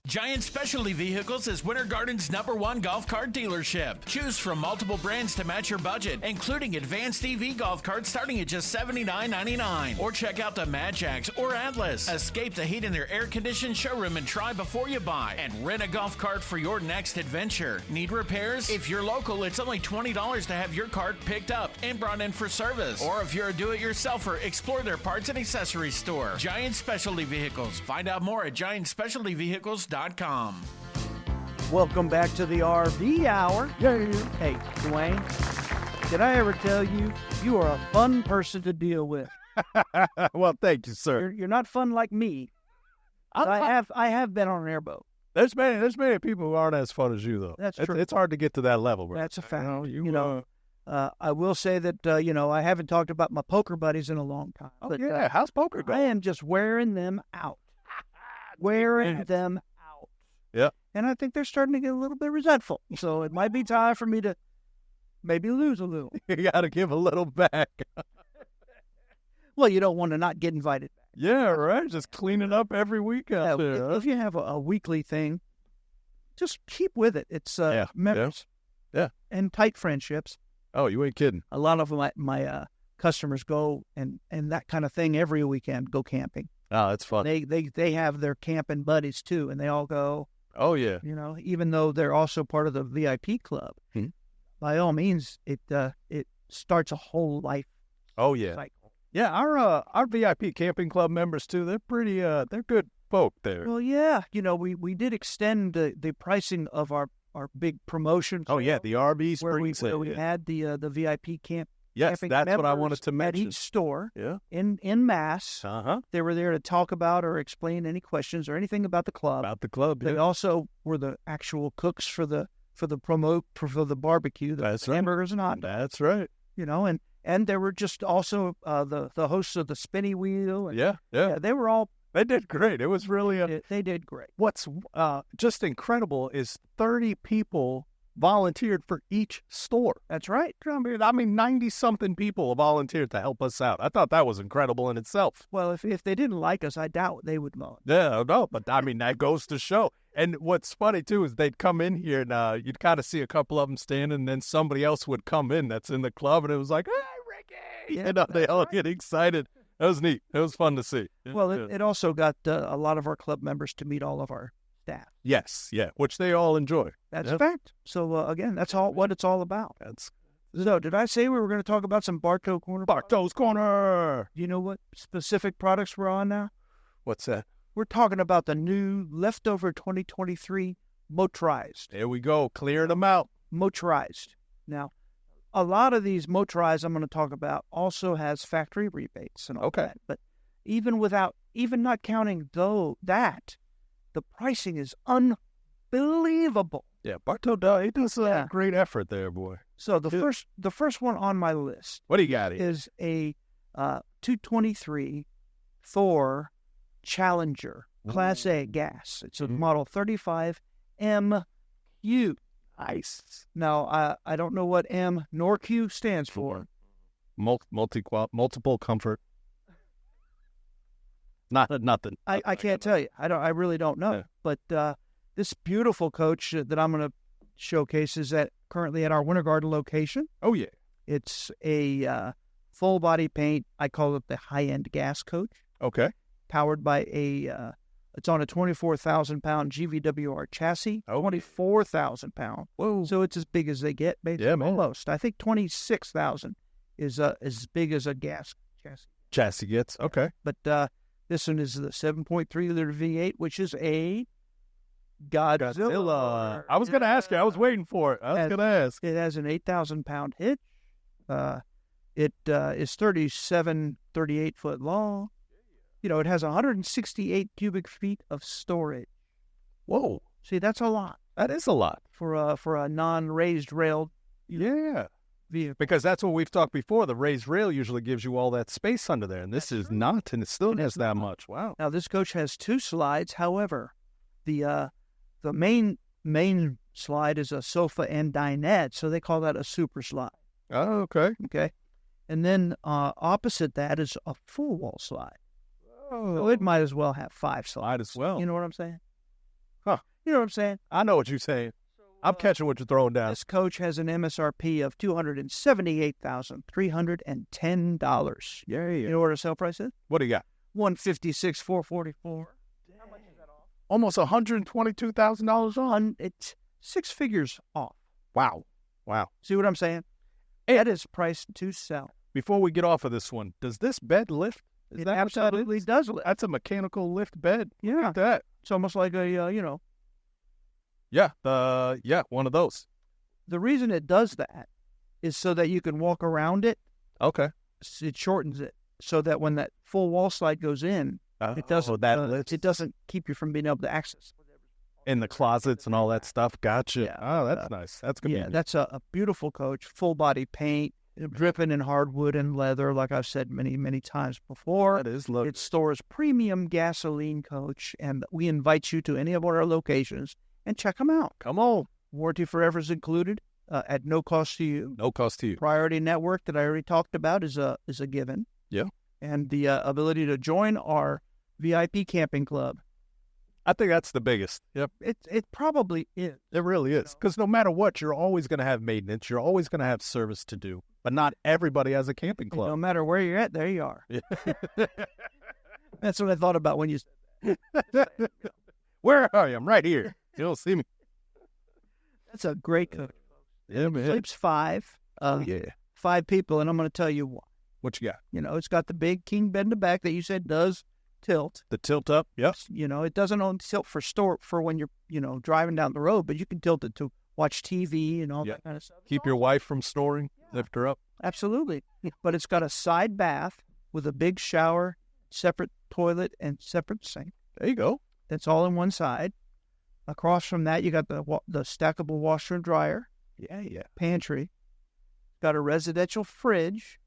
Giant Specialty Vehicles is Winter Garden's #1 golf cart dealership. Choose from multiple brands to match your budget, including advanced EV golf carts starting at just $79.99. Or check out the Magix or Atlas. Escape the heat in their air-conditioned showroom and try before you buy. And rent a golf cart for your next adventure. Need repairs? If you're local, it's only $20 to have your cart picked up and brought in for service. Or if you're a do-it-yourselfer, explore their parts and accessories store. Giant Specialty Vehicles. Find out more at giantspecialtyvehicles.com. Welcome back to the RV Hour. Hey, Dwayne, did I ever tell you you are a fun person to deal with? Well, thank you, sir. You're not fun like me. I have been on an airboat. There's many people who aren't as fun as you, though. That's true. It's hard to get to that level, bro. That's a fact. You I will say that, I haven't talked about my poker buddies in a long time. Oh, but, yeah. How's poker going? I am just wearing them out. Wearing them out. Yeah. And I think they're starting to get a little bit resentful. So it might be time for me to maybe lose a little. You got to give a little back. Well, you don't want to not get invited back. Yeah, right. Just cleaning up every week out there. If you have a weekly thing, just keep with it. It's memories. Yeah. And tight friendships. Oh, you ain't kidding. A lot of my customers go and that kind of thing every weekend, go camping. Oh, that's fun. They have their camping buddies too, and they all go. Oh, yeah. Even though they're also part of the VIP club, by all means, it starts a whole life. Oh, yeah. Cycle. Yeah, our VIP camping club members too. They're pretty. They're good folk there. Well, yeah. We did extend the pricing of our big promotion. Oh yeah, the RV where Spring we had the VIP camp. Yes, camping that's what I wanted to at mention. each store. Yeah. In mass. They were there to talk about or explain any questions or anything about the club. About the club. They also were the actual cooks for the barbecue. That's right. Hamburgers and hot dogs. That's right. And there were just also the hosts of the spinny wheel. And, yeah, they were all. They did great. It was really they did great. What's just incredible is 30 people volunteered for each store. That's right. I mean, 90-something people volunteered to help us out. I thought that was incredible in itself. Well, if they didn't like us, I doubt they would know. Yeah, no, but I mean, that goes to show. And what's funny, too, is they'd come in here and you'd kind of see a couple of them standing, and then somebody else would come in that's in the club, and it was like, hey, Ricky! Yeah, they all get excited. That was neat. It was fun to see. Well, it also got a lot of our club members to meet all of our staff. Yes, yeah, which they all enjoy. That's a fact. So, again, that's what it's all about. So, did I say we were going to talk about some Bartow Corner? Bartow's Corner! Do you know what specific products we're on now? What's that? We're talking about the new Leftover 2023 motorized. There we go, clearing them out. Motorized. Now, a lot of these motorized I'm going to talk about also has factory rebates and all that. But even not counting that, the pricing is unbelievable. Yeah, Bartow, he does a great effort there, boy. So the first one on my list. What do you got here? Is a 223 Thor Challenger Class A gas. It's a model 35MQ. Nice. Now, I don't know what M nor Q stands for. Multiple comfort. Nothing. I can't tell you. I really don't know. Yeah. But this beautiful coach that I'm going to showcase is currently at our Winter Garden location. Oh, yeah. It's a full body paint. I call it the high-end gas coach. Okay. Powered by it's on a 24,000-pound GVWR chassis. Oh. 24,000 pound. Whoa. So it's as big as they get, basically. Yeah, man. Almost. I think 26,000 is as big as a gas chassis. Chassis gets. Okay. But this one is the 7.3-liter V8, which is a Godzilla. I was going to ask you. I was waiting for it. I was going to ask. It has an 8,000-pound hitch. It is 38 foot long. It has 168 cubic feet of storage. Whoa. See, that's a lot. That is a lot. For a non-raised rail. Yeah. Vehicle. Because that's what we've talked before. The raised rail usually gives you all that space under there, and this is not, and it still has that much. Wow. Now, this coach has 2 slides. However, the main slide is a sofa and dinette, so they call that a super slide. Oh, okay. Okay. And then opposite that is a full wall slide. Oh. So it might as well have 5 slides. Might as well. You know what I'm saying? Huh. You know what I'm saying? I know what you're saying. I'm catching what you're throwing down. This coach has an MSRP of $278,310. Yeah. You know what our sale price is? What do you got? $156,444. How much is that off? Almost $122,000 on. It's 6 figures off. Wow. See what I'm saying? That is priced to sell. Before we get off of this one, does this bed lift? It absolutely does lift. That's a mechanical lift bed. Yeah. Look at that. It's almost like a, Yeah, one of those. The reason it does that is so that you can walk around it. Okay. It shortens it so that when that full wall slide goes in, it doesn't keep you from being able to access In the closets and all that stuff. Gotcha. Yeah. Oh, that's nice. That's Yeah, convenient. that's a beautiful coach, full body paint, dripping in hardwood and leather, like I've said many, many times before. That is lovely. It stores premium gasoline, coach, and we invite you to any of our locations and check them out. Come on. Warranty forever is included at no cost to you. No cost to you. Priority network that I already talked about is a given. Yeah. And the ability to join our VIP camping club. I think that's the biggest. Yep. It probably is. It really is. Because no matter what, you're always going to have maintenance. You're always going to have service to do. But not everybody has a camping club. No matter where you're at, there you are. That's what I thought about when you said that. Where are you? I'm right here. You don't see me. That's a great coach. Yeah, man. Sleeps five. Yeah. 5 people, and I'm going to tell you why. What you got? You know, it's got the big king bed in the back that you said does tilt. The tilt up? Yep. You know, it doesn't only tilt for when you're, driving down the road, but you can tilt it to watch TV and all that kind of stuff. Keep your wife from snoring. Yeah. Lift her up. Absolutely. But it's got a side bath with a big shower, separate toilet, and separate sink. There you go. That's all in one side. Across from that, you got the stackable washer and dryer. Yeah. Pantry. Got a residential fridge.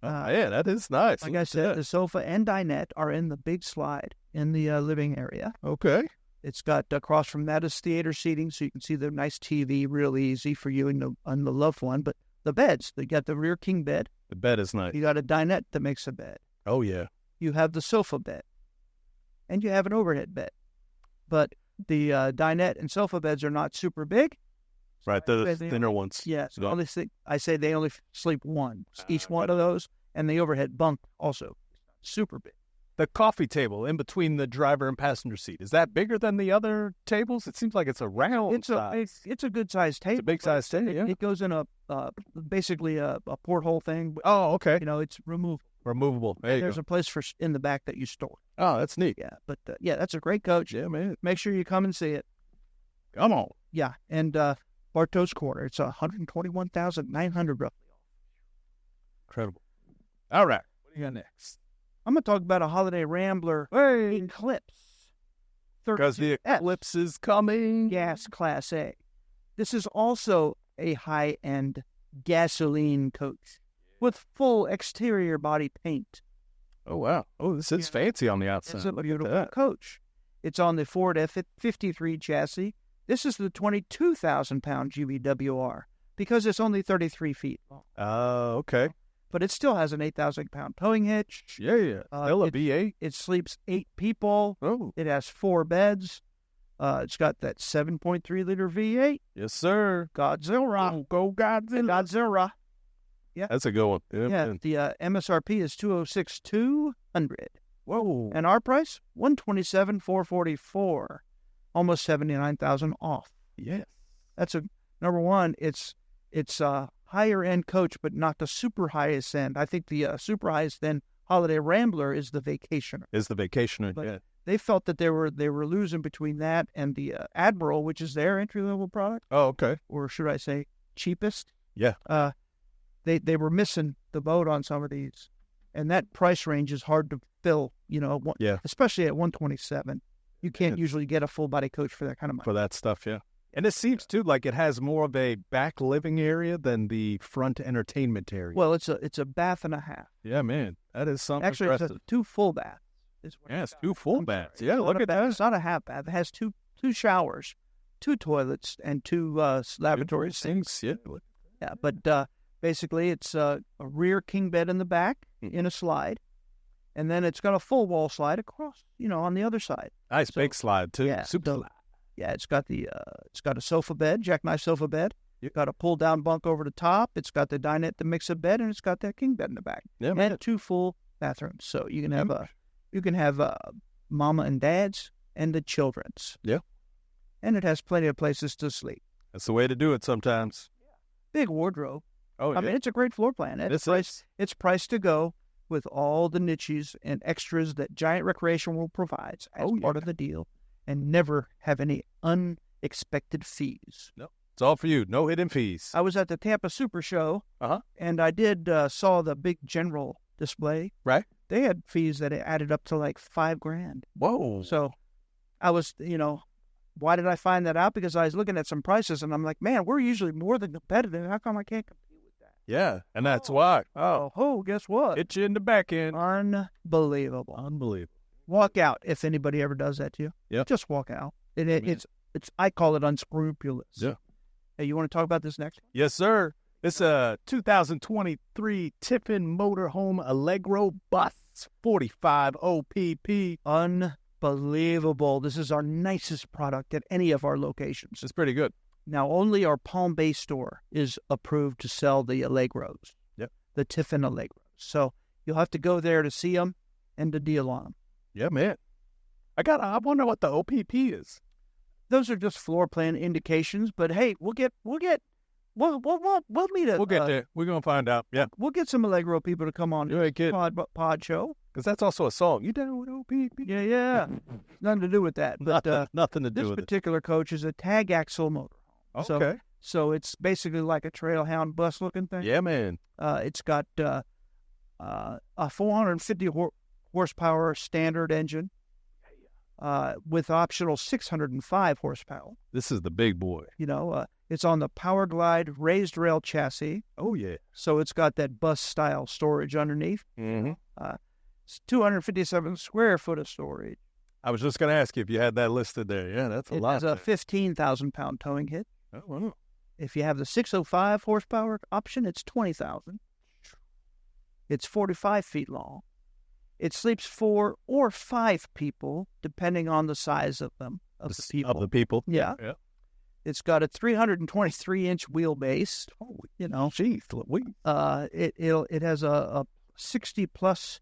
Yeah, that is nice. Like I said, the sofa and dinette are in the big slide in the living area. Okay. It's got across from that is theater seating, so you can see the nice TV real easy for you and the loved one. But the beds, you got the rear king bed. The bed is nice. You got a dinette that makes a bed. Oh, yeah. You have the sofa bed. And you have an overhead bed. But the dinette and sofa beds are not super big. Right, the thinner ones. Yes. I say they only sleep one. Each one of those. And the overhead bunk also. Super big. The coffee table in between the driver and passenger seat, is that bigger than the other tables? It seems like it's a round size. It's a good-sized table. It's a big-sized table, yeah. It goes in basically a porthole thing. Oh, okay. It's removable. Removable. There's a place in the back that you store. Oh, that's neat. Yeah, but that's a great coach. Yeah, man. Make sure you come and see it. Come on. Yeah, and Bartow's Quarter. It's $121,900 roughly. Incredible. All right. What do you got next? I'm going to talk about a holiday Rambler Eclipse. Because the Eclipse is coming. Gas Class A. This is also a high-end gasoline coach with full exterior body paint. Oh, wow. Oh, this is fancy on the outside. It's a beautiful coach. It's on the Ford F-53 chassis. This is the 22,000-pound GVWR because it's only 33 feet long. Oh, okay. But it still has an 8,000-pound towing hitch. Yeah. Still a V8. It sleeps 8 people. Oh. It has 4 beds. It's got that 7.3-liter V8. Yes, sir. Godzilla. Oh, go Godzilla. Godzilla. Yeah. That's a good one. Yeah. The MSRP is $206,200. Whoa. And our price, $127,444. Almost $79,000 off. Yes. That's number one. It's a higher end coach, but not the super highest end. I think the super highest end holiday Rambler is the Vacationer. But yeah. They felt that they were losing between that and the Admiral, which is their entry level product. Oh, okay. Or should I say cheapest? Yeah. They were missing the boat on some of these, and that price range is hard to fill. Especially at $127,000. You can't usually get a full body coach for that kind of money. For that stuff, yeah. And it seems too like it has more of a back living area than the front entertainment area. Well, it's a bath and a half. Yeah, man, that is something. Actually, impressive. it's 2 full baths. Yes, 2 full baths. Yeah, look at that. It's not a half bath. It has two showers, 2 toilets, and 2 lavatory sinks. Yeah. Yeah, but basically, it's a rear king bed in the back in a slide, and then it's got a full wall slide across, on the other side. Nice big slide too. Yeah, Super slide. Yeah, it's got a sofa bed, jackknife sofa bed. You've got a pull down bunk over the top. It's got the dinette that makes a bed, and it's got that king bed in the back. Yeah, and man. 2 full bathrooms, so you can have mama and dad's and the children's. Yeah, and it has plenty of places to sleep. That's the way to do it sometimes. Big wardrobe. Oh, yeah. I mean, it's a great floor plan. It's priced to go with all the niches and extras that Giant Recreation World provides as part of the deal, and never have any unexpected fees. No, it's all for you. No hidden fees. I was at the Tampa Super Show, and I did saw the big general display. Right. They had fees that added up to like $5,000. Whoa. So I was, why did I find that out? Because I was looking at some prices, and I'm like, man, we're usually more than competitive. How come I can't compete with that? Yeah, and that's why. Guess what? Hit you in the back end. Unbelievable. Unbelievable. Walk out if anybody ever does that to you. Yeah. Just walk out. It's I call it unscrupulous. Yeah. Hey, you want to talk about this next one? Yes, sir. It's a 2023 Tiffin Motorhome Allegro Bus 45 OPP. Unbelievable. This is our nicest product at any of our locations. It's pretty good. Now, only our Palm Bay store is approved to sell the Allegros. Yep. The Tiffin Allegros. So you'll have to go there to see them and to deal on them. Yeah, man. I wonder what the OPP is. Those are just floor plan indications, but hey, we'll meet at. We'll get there. We're gonna find out. Yeah, we'll get some Allegro people to come on pod show, because that's also a song. You down with OPP? Yeah. Nothing to do with that. But nothing to do with it. This particular coach is a tag axle motorhome. Okay. So it's basically like a Trailhound bus looking thing. Yeah, man. It's got a 450 horsepower standard engine. With optional 605 horsepower. This is the big boy. It's on the Power Glide raised rail chassis. Oh, yeah. So it's got that bus-style storage underneath. Mm-hmm. It's 257 square foot of storage. I was just going to ask you if you had that listed there. Yeah, that's a lot. It has a 15,000-pound towing hitch. Oh, wow. If you have the 605 horsepower option, it's 20,000. It's 45 feet long. It sleeps 4 or 5 people, depending on the size of them, of the people. Yeah. It's got a 323-inch wheelbase. Geez, it has a 60-plus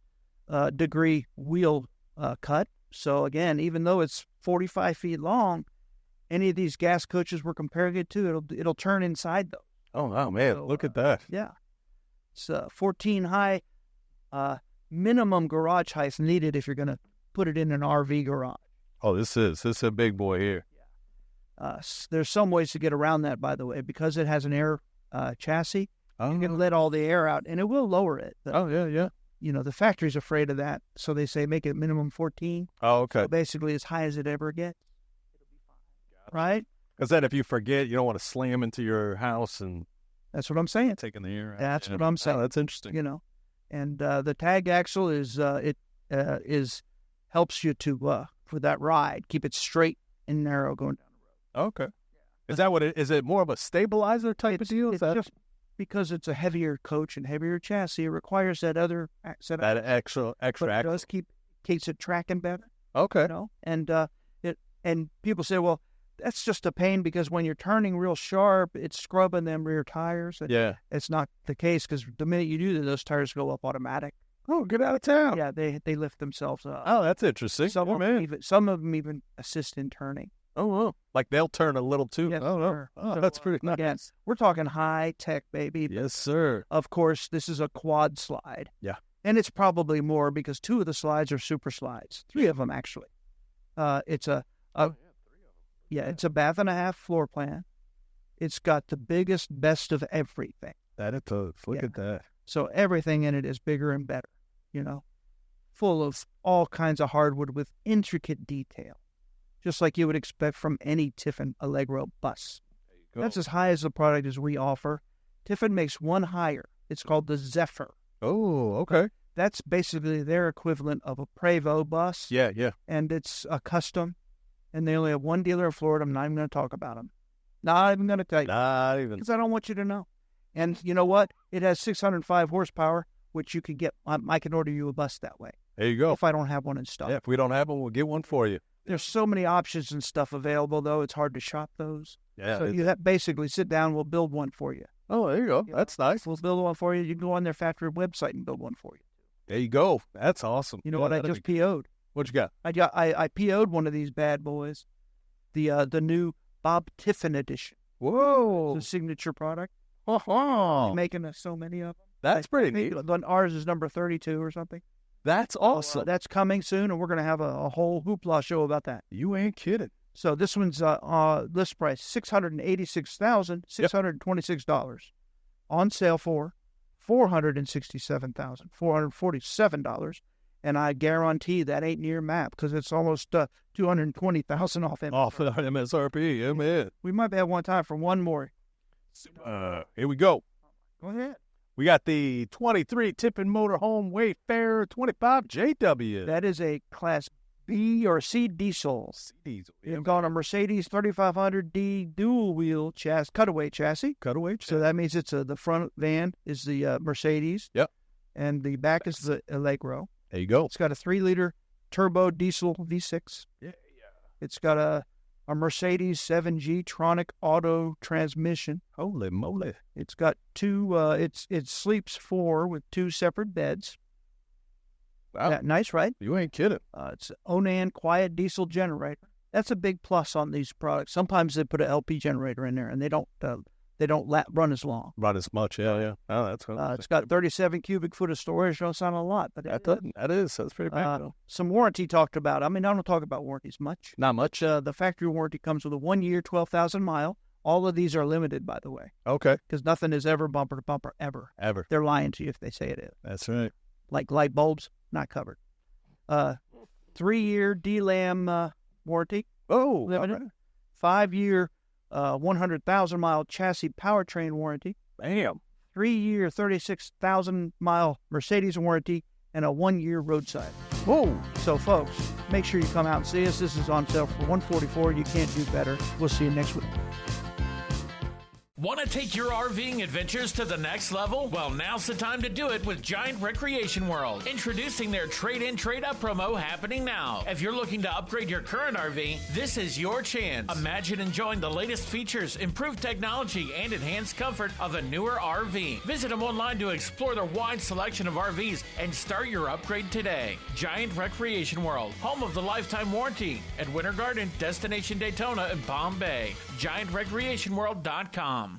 degree wheel cut. So, again, even though it's 45 feet long, any of these gas coaches we're comparing it to, it'll turn inside those. Oh, wow, man. So, look at that. Yeah. It's 14 high minimum garage height needed if you're going to put it in an RV garage. Oh, this is a big boy here. Yeah. There's some ways to get around that, by the way, because it has an air chassis. You can let all the air out, and it will lower it. But, yeah. The factory's afraid of that, so they say make it minimum 14. Oh, okay. So basically, as high as it ever gets, it'll be fine. Right? Because then if you forget, you don't want to slam into your house and... That's what I'm saying. Taking the air out. That's what I'm saying. Oh, that's interesting. And the tag axle is helps you to for that ride, keep it straight and narrow going down the road. Okay. Is that what it is? It more of a stabilizer type of deal? It's just because it's a heavier coach and heavier chassis. It requires that other set that extra but it axle. does keeps it tracking better. Okay. And people say, well, that's just a pain because when you're turning real sharp, it's scrubbing them rear tires. Yeah. It's not the case because the minute you do that, those tires go up automatic. Oh, get out of town. Yeah, they lift themselves up. Oh, that's interesting. Some of them even assist in turning. Oh, well. Like they'll turn a little too. Yes, oh, no. Sir. Oh, So, that's pretty nice. Again, we're talking high tech, baby. Yes, sir. Of course, this is a quad slide. Yeah. And it's probably more because 2 of the slides are super slides. 3 of them, actually. It's a it's a bath and a half floor plan. It's got the biggest, best of everything. That it does. Look at that. So everything in it is bigger and better, full of all kinds of hardwood with intricate detail, just like you would expect from any Tiffin Allegro bus. That's as high as the product as we offer. Tiffin makes one higher. It's called the Zephyr. Oh, okay. That's basically their equivalent of a Prevost bus. Yeah. And it's a custom. And they only have one dealer in Florida. I'm not even going to talk about them. Not even going to tell you. Not even. Because I don't want you to know. And you know what? It has 605 horsepower, which you can get. I can order you a bus that way. There you go. If I don't have one in stock. Yeah, if we don't have one, we'll get one for you. There's so many options and stuff available, though. It's hard to shop those. Yeah. So you basically sit down. We'll build one for you. Oh, there you go. That's nice. We'll build one for you. You can go on their factory website and build one for you. There you go. That's awesome. You know what I just PO'd? What you got? I PO'd one of these bad boys. The new Bob Tiffin edition. Whoa. It's a signature product. Oh. Making so many of them. That's pretty neat. Ours is number 32 or something. That's awesome. That's coming soon, and we're going to have a whole hoopla show about that. You ain't kidding. So this one's list price $686,626. On sale for $467,447. And I guarantee that ain't near map because it's almost 220,000 off MSRP. Off of MSRP, yeah, man. We might have one time for one more. Here we go. Go ahead. We got the 23 Tippin Motorhome Wayfarer 25 JW. That is a Class B or C diesel. Diesel. You've got a Mercedes 3500D dual wheel cutaway chassis. Cutaway. So that means it's the front van is the Mercedes. Yep. And the back is the Allegro. There you go. It's got a 3-liter turbo diesel V6. Yeah. It's got a Mercedes 7G Tronic auto transmission. Holy moly. It's got two, it sleeps 4 with 2 separate beds. Wow. Yeah, nice, right? You ain't kidding. It's an Onan quiet diesel generator. That's a big plus on these products. Sometimes they put an LP generator in there, and they don't run as long. Not as much, yeah. Oh, that's It's got 37 cubic foot of storage. Don't sound a lot, but That's pretty big, though. some warranty talked about. I mean, I don't talk about warranties much. Not much. The factory warranty comes with a 1 year, 12,000 mile. All of these are limited, by the way, Okay. because nothing is ever bumper to bumper ever. Ever. They're lying to you if they say it is. That's right. Like light bulbs, not covered. 3-year DLAM warranty. Oh, Limited. all right. 5-year, 100,000 mile chassis powertrain warranty. Bam. 3-year, 36,000 mile Mercedes warranty, and a 1-year roadside. Whoa. So, folks, make sure you come out and see us. This is on sale for $144. You can't do better. We'll see you next week. Want to take your RVing adventures to the next level? Well, now's the time to do it with Giant Recreation World. Introducing their trade-in, trade-up promo happening now. If you're looking to upgrade your current RV, this is your chance. Imagine enjoying the latest features, improved technology, and enhanced comfort of a newer RV. Visit them online to explore their wide selection of RVs and start your upgrade today. Giant Recreation World, home of the lifetime warranty at Winter Garden, Destination Daytona, and Palm Bay. GiantRecreationWorld.com.